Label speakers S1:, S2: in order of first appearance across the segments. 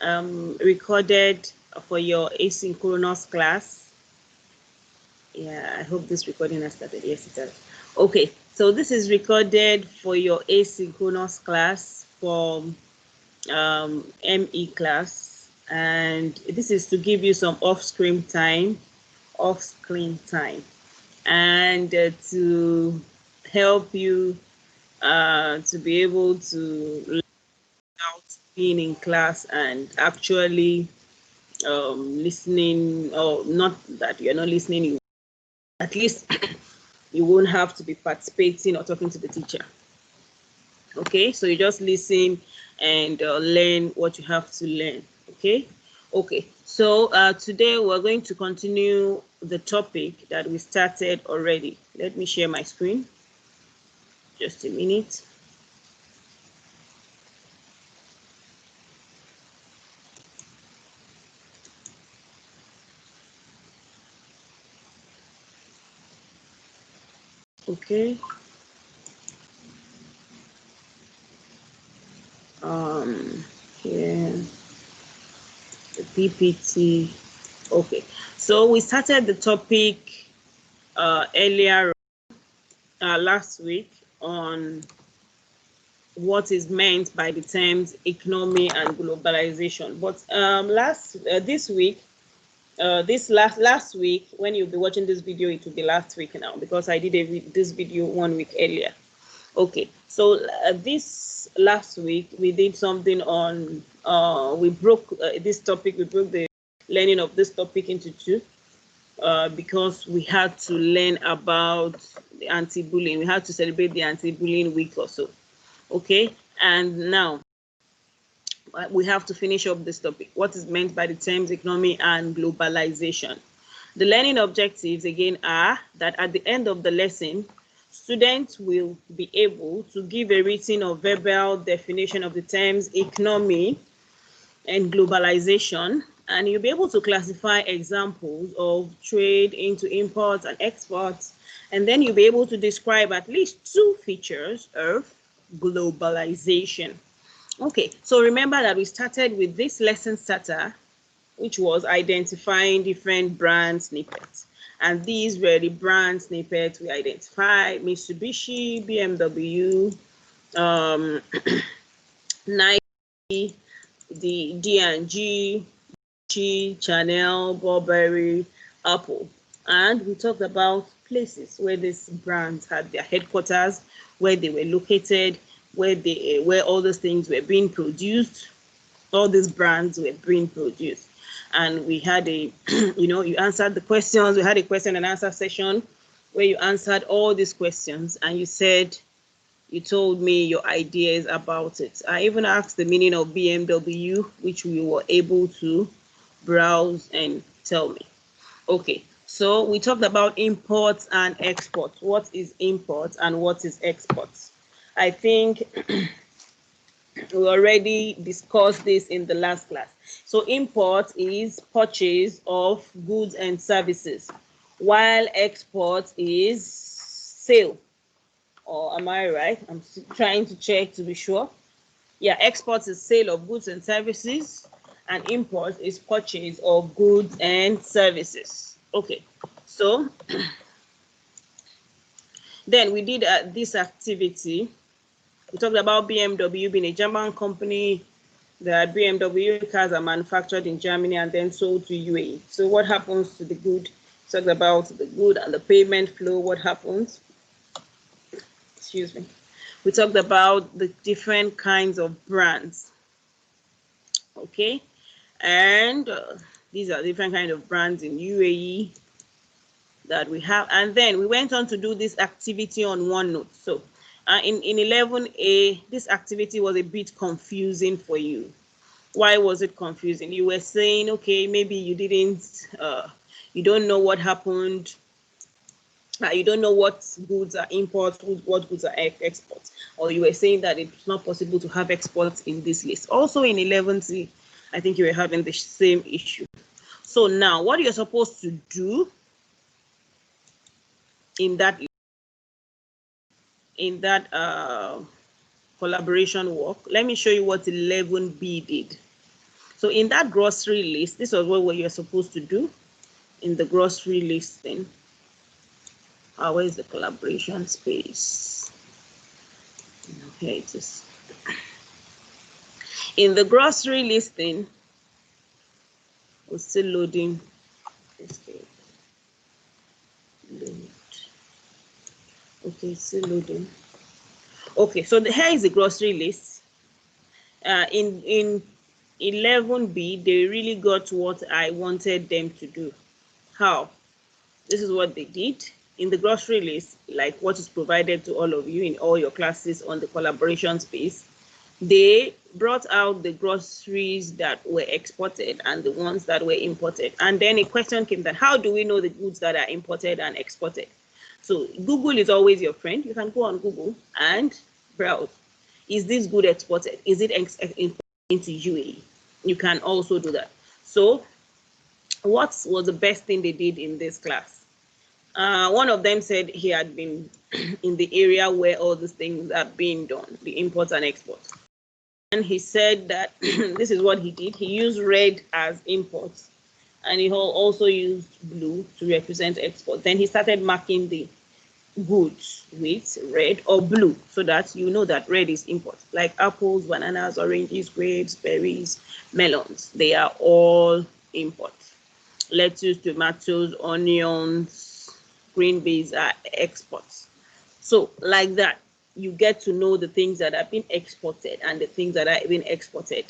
S1: recorded for your asynchronous class. Yeah, I hope this recording has started. Yes, it has. Okay, so this is recorded for your asynchronous class from ME class, and this is to give you some off-screen time, and to help you to be able to learn out being in class and actually listening, or not that you're not listening, at least you won't have to be participating or talking to the teacher. Okay, so you just listen and learn what you have to learn. Okay, so today we're going to continue the topic that we started already. Let me share my screen. Just a minute. Okay. Here, the PPT. Okay, so we started the topic earlier last week on what is meant by the terms economy and globalization. But this week, last week, when you'll be watching this video, it will be last week now, because I did this video 1 week earlier. Okay, so this last week we did something on we broke this topic. We broke the learning of this topic into two because we had to learn about the anti-bullying. We had to celebrate the anti-bullying week or so. Okay, and now we have to finish up this topic. What is meant by the terms economy and globalization? The learning objectives again are that at the end of the lesson, students will be able to give a written or verbal definition of the terms economy and globalization, and you'll be able to classify examples of trade into imports and exports, and then you'll be able to describe at least 2 features of globalization. Okay, so remember that we started with this lesson starter, which was identifying different brand snippets. And these were the brand snippets we identified: Mitsubishi, BMW, Nike, the D&G, Chanel, Burberry, Apple. And we talked about places where these brands had their headquarters, where they were located, where all those things were being produced, all these brands were being produced. And we had a, you answered the questions. We had a question and answer session where you answered all these questions, and you told me your ideas about it. I even asked the meaning of BMW, which we were able to browse and tell me. Okay, so we talked about imports and exports. What is import and what is exports? I think we already discussed this in the last class. So import is purchase of goods and services, while export is sale. Or am I right? I'm trying to check to be sure. Yeah, export is sale of goods and services, and import is purchase of goods and services. Okay, so then we did this activity. We talked about BMW being a German company. The BMW cars are manufactured in Germany and then sold to UAE. So what happens to the good? We talked about the good and the payment flow. What happens? Excuse me. We talked about the different kinds of brands. Okay, and these are different kinds of brands in UAE that we have. And then we went on to do this activity on OneNote. So in 11A, this activity was a bit confusing for you. Why was it confusing? You were saying, okay, maybe you didn't, you don't know what happened. You don't know what goods are imports, what goods are exports. Or you were saying that it's not possible to have exports in this list. Also in 11C, I think you were having the same issue. So now what you're supposed to do in that collaboration work, let me show you what 11B did. So in that grocery list, this was what you're supposed to do in the grocery listing. Where is the collaboration space? Here it is. In the grocery listing, we're still loading. Okay, still loading. Okay, so here is the grocery list. In 11B, they really got what I wanted them to do. How? This is what they did. In the grocery list, like what is provided to all of you in all your classes on the collaboration space, they brought out the groceries that were exported and the ones that were imported. And then a question came that, how do we know the goods that are imported and exported? So Google is always your friend. You can go on Google and browse. Is this good exported? Is it imported into UAE? You can also do that. So what was the best thing they did in this class? One of them said he had been in the area where all these things are being done, the import and export. And he said that this is what he did. He used red as imports, and he also used blue to represent export. Then he started marking the goods with red or blue so that you know that red is import, like apples, bananas, oranges, grapes, berries, melons. They are all import. Lettuce, tomatoes, onions, green beans are exports. So like that, you get to know the things that have been exported and the things that are being exported,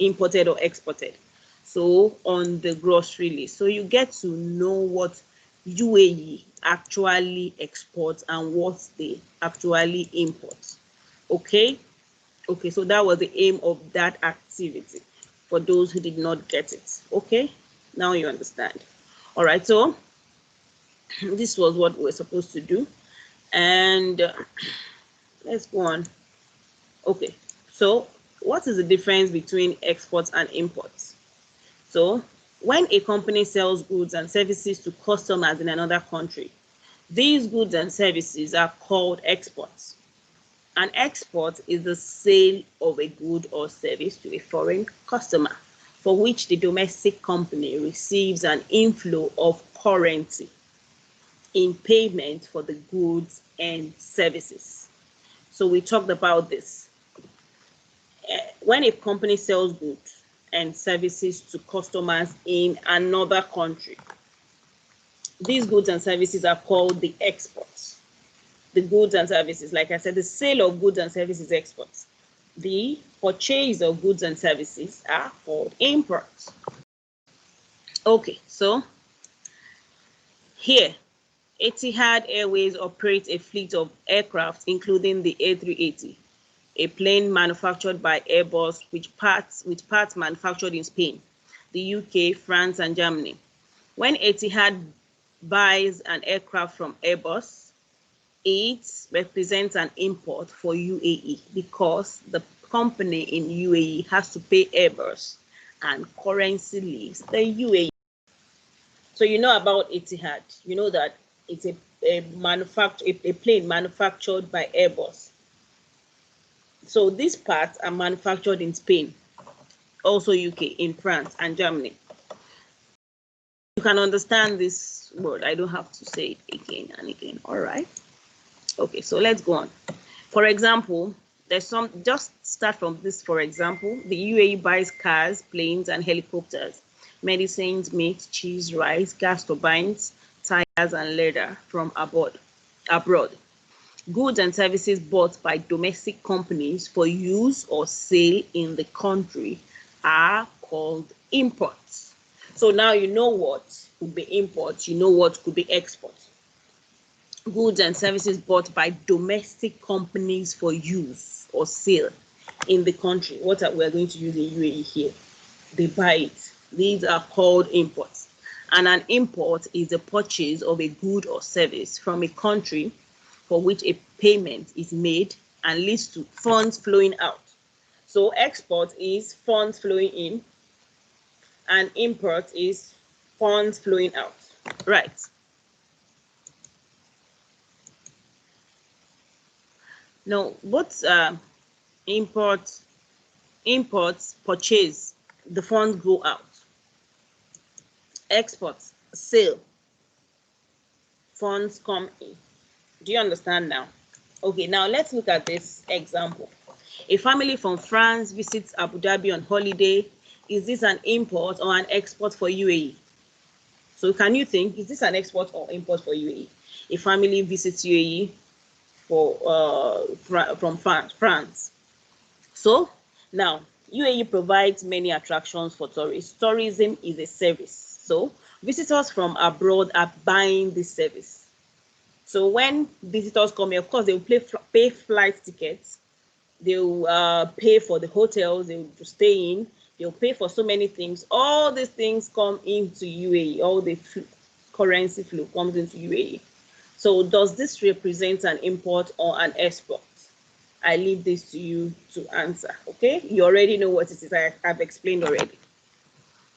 S1: imported or exported. So on the grocery list, so you get to know what UAE actually exports and what they actually import. Okay, so that was the aim of that activity for those who did not get it. Okay, now you understand. All right, so this was what we're supposed to do, and let's go on. Okay, so what is the difference between exports and imports? So when a company sells goods and services to customers in another country, these goods and services are called exports. An export is the sale of a good or service to a foreign customer for which the domestic company receives an inflow of currency in payment for the goods and services. So we talked about this. When a company sells goods and services to customers in another country, these goods and services are called the exports. The goods and services, like I said, the sale of goods and services exports. The purchase of goods and services are called imports. Okay, so here, Etihad Airways operates a fleet of aircraft, including the A380, a plane manufactured by Airbus, with parts manufactured in Spain, the UK, France, and Germany. When Etihad buys an aircraft from Airbus, it represents an import for UAE because the company in UAE has to pay Airbus and currency leaves the UAE. So you know about Etihad. You know that it's a plane manufactured by Airbus. So these parts are manufactured in Spain, also UK, in France, and Germany. You can understand this word. I don't have to say it again and again. All right. Okay, so let's go on. For example, just start from this. For example, the UAE buys cars, planes, and helicopters, medicines, meat, cheese, rice, gas turbines, tires, and leather from abroad. Goods and services bought by domestic companies for use or sale in the country are called imports. So now you know what could be imports, you know what could be exports. Goods and services bought by domestic companies for use or sale in the country. What we're going to use in UAE here, they buy it. These are called imports. And an import is a purchase of a good or service from a country for which a payment is made and leads to funds flowing out. So export is funds flowing in, and import is funds flowing out. Right. Now, both imports, purchase, the funds go out. Export, sale, funds come in. Do you understand now? Okay, now let's look at this example. A family from France visits Abu Dhabi on holiday. Is this an import or an export for UAE? So can you think, is this an export or import for UAE? A family visits UAE from France. So now UAE provides many attractions for tourists. Tourism is a service. So visitors from abroad are buying this service. So when visitors come here, of course, they will pay flight tickets. They will pay for the hotels they will stay in. They'll pay for so many things. All these things come into UAE. All the currency flow comes into UAE. So does this represent an import or an export? I leave this to you to answer. Okay, you already know what it is. I've explained already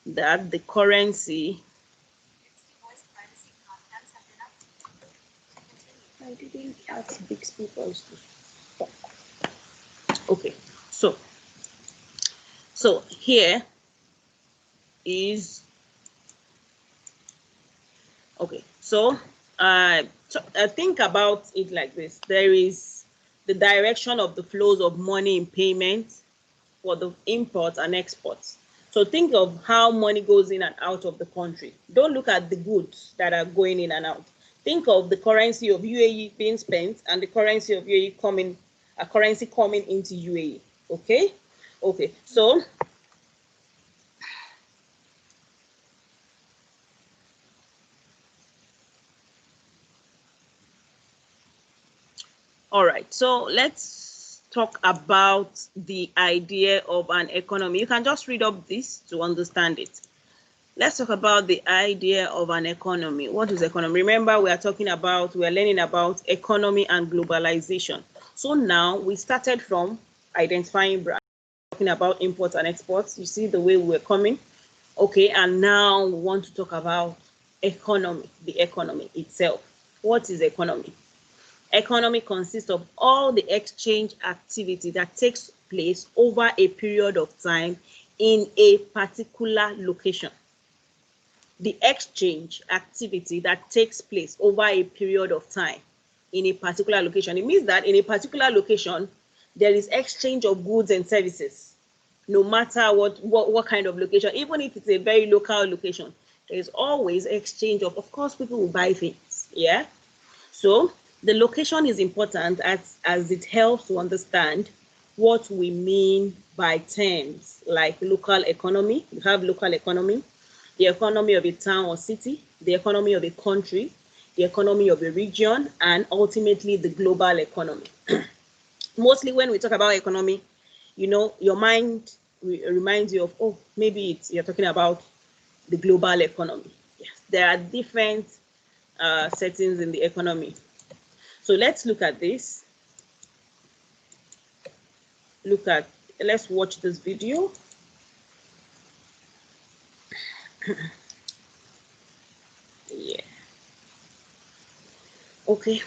S1: that the currency. I didn't ask big speakers to stop. Okay, so here is okay. So think about it like this. There is the direction of the flows of money in payment for the imports and exports. So think of how money goes in and out of the country. Don't look at the goods that are going in and out. Think of the currency of UAE being spent and the currency of UAE coming, a currency coming into UAE. Okay? Okay. So all right. So let's talk about the idea of an economy. You can just read up this to understand it. Let's talk about the idea of an economy. What is economy? Remember, we are learning about economy and globalization. So now we started from identifying brands, talking about imports and exports. You see the way we're coming. Okay, and now we want to talk about economy, the economy itself. What is economy? Economy consists of all the exchange activity that takes place over a period of time in a particular location. The exchange activity that takes place over a period of time in a particular location. It means that in a particular location, there is exchange of goods and services, no matter what kind of location. Even if it's a very local location, there is always exchange of course, people will buy things. Yeah. So the location is important as it helps to understand what we mean by terms like local economy. We have local economy, the economy of a town or city, the economy of a country, the economy of a region, and ultimately the global economy. Mostly when we talk about economy, you know, your mind reminds you of, oh, maybe you're talking about the global economy. Yes, there are different settings in the economy. So let's look at this. Let's watch this video. Yeah. Okay.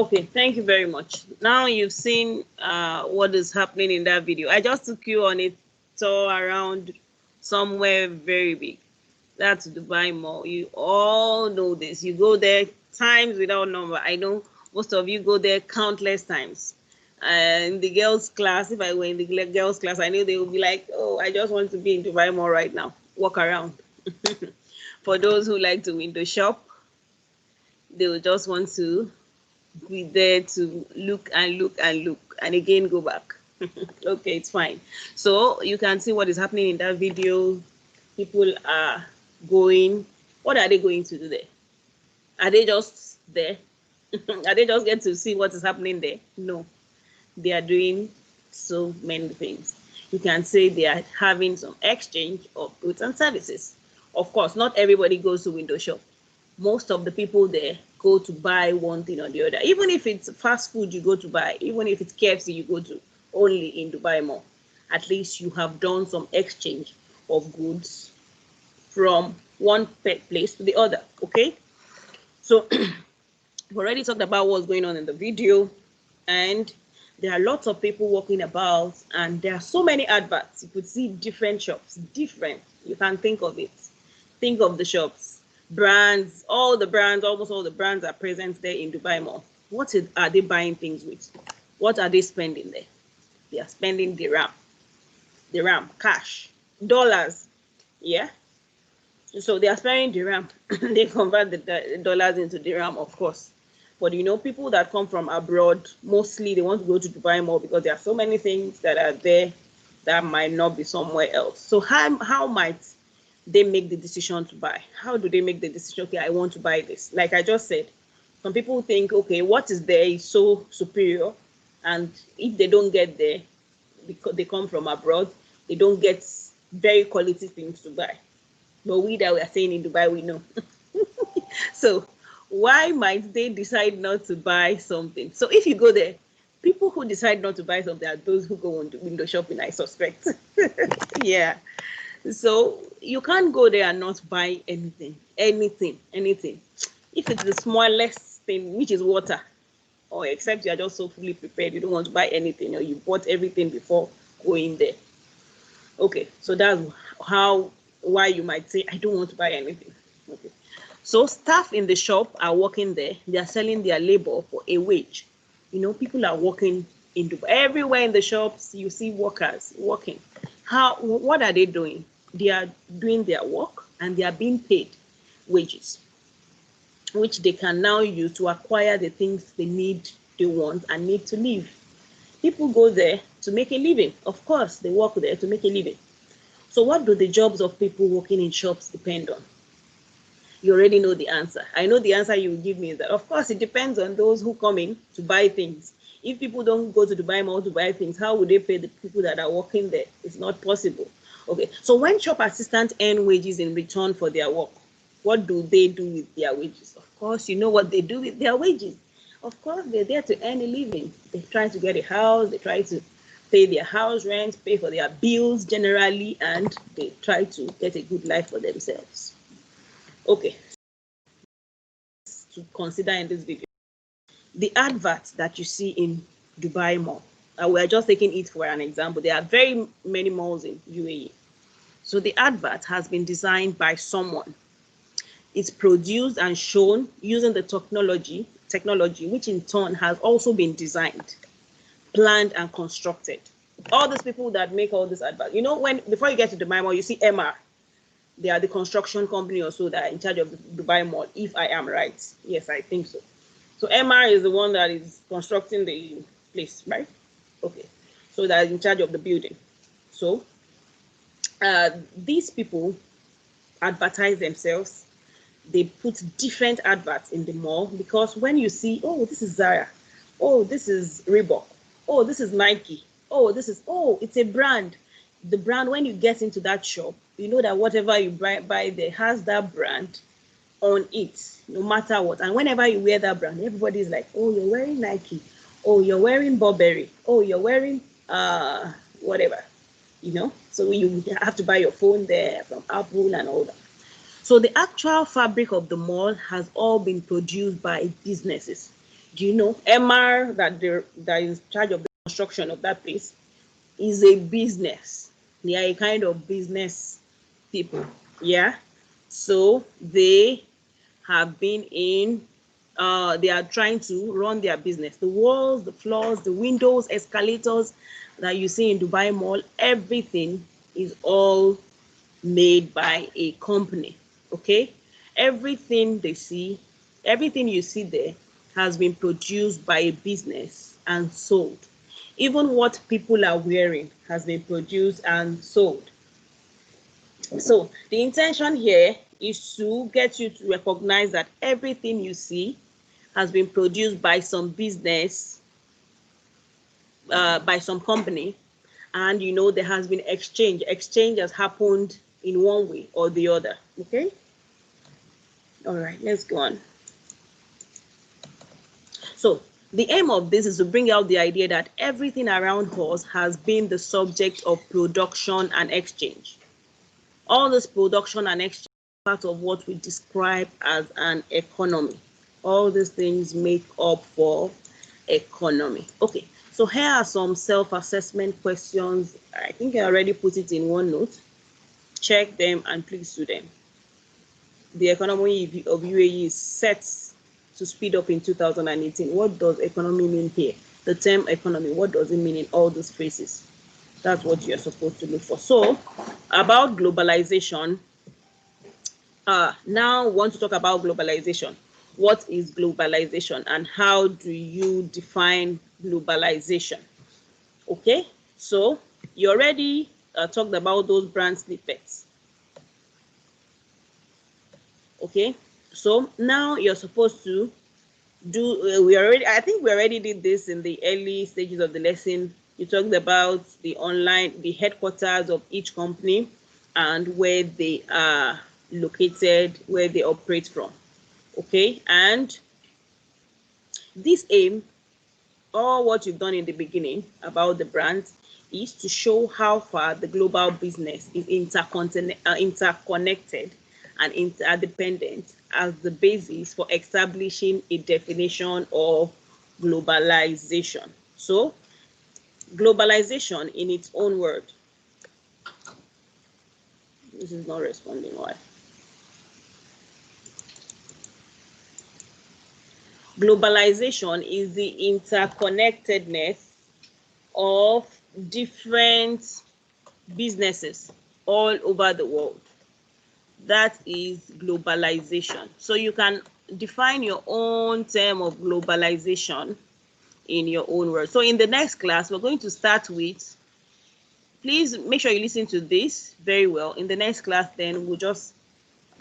S1: Okay, thank you very much. Now you've seen what is happening in that video. I just took you on a tour around somewhere very big. That's Dubai Mall. You all know this. You go there times without number. I know most of you go there countless times. In the girls' class, if I were in the girls' class, I knew they would be like, "Oh, I just want to be in Dubai Mall right now. Walk around." For those who like to window shop, they will just want to be there to look and look and look and again go back. Okay, it's fine. So you can see what is happening in that video. People are going. What are they going to do there? Are they just there? Are they just get to see what is happening there? No, they are doing so many things. You can say they are having some exchange of goods and services. Of course, not everybody goes to window shop. Most of the people there go to buy one thing or the other. Even if it's fast food you go to buy, even if it's KFC you go to, only in Dubai Mall. At least you have done some exchange of goods from one place to the other, okay? So we've already talked about what's going on in the video, and there are lots of people walking about, and there are so many adverts. You could see different shops, different. You can think of it. Think of the shops, brands, all the brands, almost all the brands are present there in Dubai Mall. Are they buying things with? What are they spending there? They are spending dirham, cash, dollars, yeah. So they are spending dirham. They convert the dollars into dirham, of course. But you know, people that come from abroad, mostly they want to go to Dubai Mall because there are so many things that are there that might not be somewhere else. So how might they make the decision to buy? How do they make the decision? Okay, I want to buy this. Like I just said, some people think, okay, what is there is so superior, and if they don't get there because they come from abroad, they don't get very quality things to buy. But we that we are saying in Dubai, we know. So why might they decide not to buy something? So if you go there, people who decide not to buy something are those who go on to window shopping, I suspect. Yeah. So you can't go there and not buy anything. If it's the smallest thing, which is water, or except you are just so fully prepared, you don't want to buy anything, or you bought everything before going there. Okay, so that's why you might say, I don't want to buy anything. Okay. So staff in the shop are working there. They are selling their labor for a wage. You know, people are working everywhere in the shops. You see workers working. What are they doing? They are doing their work and they are being paid wages, which they can now use to acquire the things they want and need to live. People go there to make a living. Of course, they work there to make a living. So what do the jobs of people working in shops depend on? You already know the answer. I know the answer you will give me is that, of course, it depends on those who come in to buy things. If people don't go to Dubai Mall to buy things, how would they pay the people that are working there? It's not possible. Okay, so when shop assistants earn wages in return for their work, what do they do with their wages? Of course, you know what they do with their wages. Of course, they're there to earn a living. They try to get a house, they try to pay their house rent, pay for their bills generally, and they try to get a good life for themselves. Okay, to consider in this video, the adverts that you see in Dubai Mall, we're just taking it for an example. There are very many malls in UAE. So the advert has been designed by someone. It's produced and shown using the technology, which in turn has also been designed, planned, and constructed. All these people that make all this advert, you know, before you get to Dubai Mall, you see MR. They are the construction company or so that are in charge of the Dubai Mall, if I am right. Yes, I think so. So MR is the one that is constructing the place, right? Okay. So that is in charge of the building. So these people advertise themselves. They put different adverts in the mall because when you see, oh, this is Zara, oh, this is Reebok, oh, this is Nike, it's a brand. The brand, when you get into that shop, you know that whatever you buy there has that brand on it, no matter what. And whenever you wear that brand, everybody's like, oh, you're wearing Nike, oh, you're wearing Burberry, oh, you're wearing whatever, you know. So you have to buy your phone there from Apple and all that. So the actual fabric of the mall has all been produced by businesses Do you know MR that is in charge of the construction of that place is a business. They are a kind of business people. Yeah. So they have been in they are trying to run their business. The walls, the floors, the windows, escalators that you see in Dubai Mall, everything is all made by a company. Okay? Everything they see, everything you see there has been produced by a business and sold. Even what people are wearing has been produced and sold. So the intention here is to get you to recognize that everything you see has been produced by some business, by some company, and you know there has been exchange. Exchange has happened in one way or the other. Okay. All right. Let's go on. So the aim of this is to bring out the idea that everything around us has been the subject of production and exchange. All this production and exchange is part of what we describe as an economy. All these things make up for economy. Okay, so here are some self-assessment questions. I think I already put it in OneNote. Check them and please do them. The economy of UAE is set to speed up in 2018. What does economy mean here? The term economy, what does it mean in all these phrases? That's what you're supposed to look for. So, about globalization, now we want to talk about globalization. What is globalization and how do you define globalization? Okay, so you already talked about those brand snippets. Okay, so now you're supposed to do, I think we already did this in the early stages of the lesson. You talked about the headquarters of each company and where they are located, where they operate from. Okay, and this aim, or what you've done in the beginning about the brand, is to show how far the global business is interconnected and interdependent as the basis for establishing a definition of globalization. So, globalization in its own word. This is not responding. Why? Globalization is the interconnectedness of different businesses all over the world. That is globalization. So you can define your own term of globalization in your own words. So in the next class, we're going to start with, please make sure you listen to this very well. In the next class, then we'll just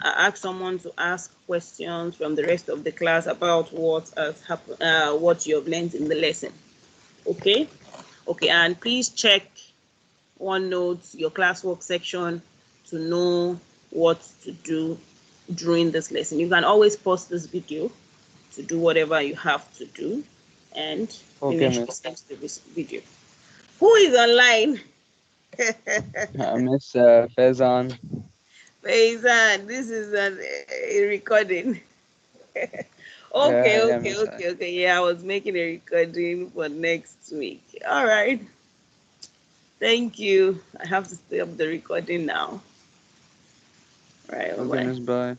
S1: ask someone to ask questions from the rest of the class about what has happened, what you have learned in the lesson. Okay? Okay, and please check OneNote, your classwork section, to know what to do during this lesson. You can always pause this video to do whatever you have to do and finish listening to this video. Who is online?
S2: Miss Faizan.
S1: Faizan, this is a recording.
S2: Yeah, Miss.
S1: Okay. Yeah, I was making a recording for next week. All right. Thank you. I have to stop the recording now. All right.
S2: Okay,
S1: Bye.
S2: Miss. Bye.